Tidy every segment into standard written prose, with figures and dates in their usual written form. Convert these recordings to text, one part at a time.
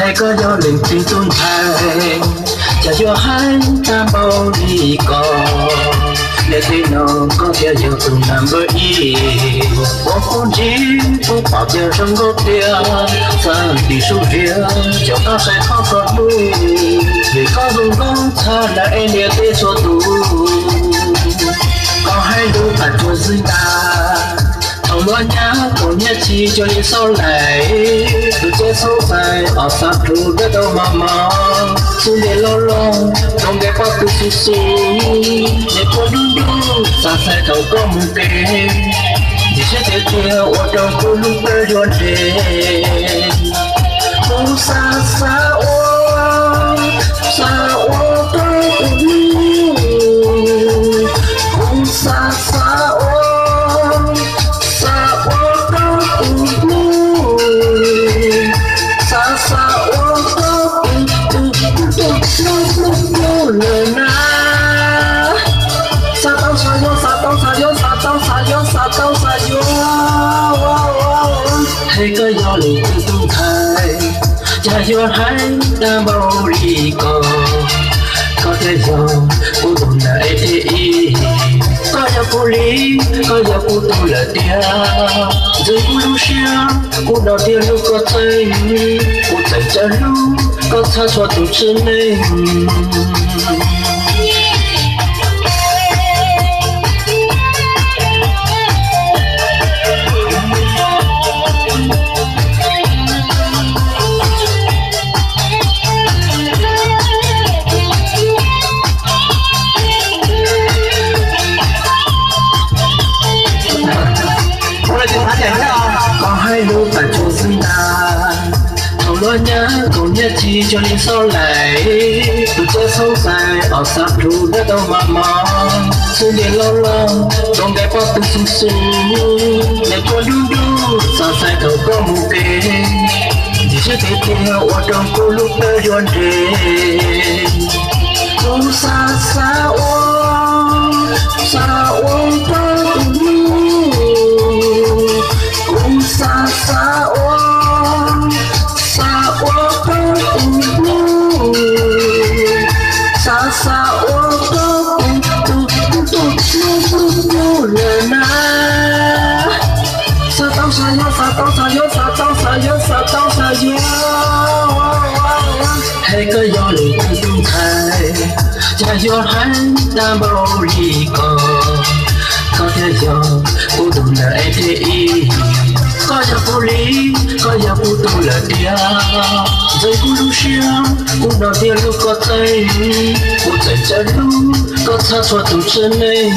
hay có do linh tinh tuôn thành chả cho hai ta bao đi còn để thấy nó có theo giờ từng năm với ý một con chim cũng bảo theo trong gốc tia sang đi xuống phía cho ta sẽ khó còn đu vì có dùng con tha là em để tê cho tu có hai đôi bạn cho riêng ta ông loa nhá của nhá chi cho những sau này từ chế sâu dài ở xa trụ đất đâu mà mong xuống để lo lo không để qua từ su su để qua đu đu xa xa cầu có mù kê chỉ sẽ thế theo ở trong cô lúc bơ doan đê ô xa xa ô tôi ô xa xa ô hay có do lì tung thay cha do hai ta bao đi có thể do cô tụng là eti có do cô lý có do cô tu là tia rồi cô lu xia cô đầu tiên lúc có thấy cô thấy cha lu có tha cho tụi chân mình có hai đôi bạn cho riêng ta thầu lo nhá cầu nhá chi cho những sau này từ chơi sâu dài ở xa trụ đất đâu mà mong xuống để lo lo không để qua từ su su để qua đu đu xa xa cầu có mù kê chỉ sẽ thế theo ở trong cô lúc bơ doan đê ô xa xa ô xa xa ô xa xa ô tu lệ na xa tao xa yo hay có do lì tung thay cha do hai ta bao đi có thể do cô tụng là eti có giờ cô lý có giờ cô tu là tia rồi cô lu xia cô đầu tiên lúc có tay cô thấy cha lu có tha cho tụi chân mình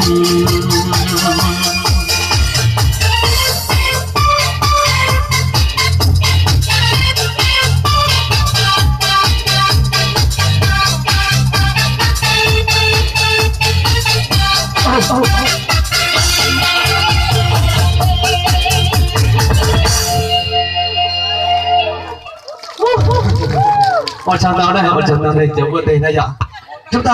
Ở trong đó này, ở trong đó này, chấm vượt đây này ạ.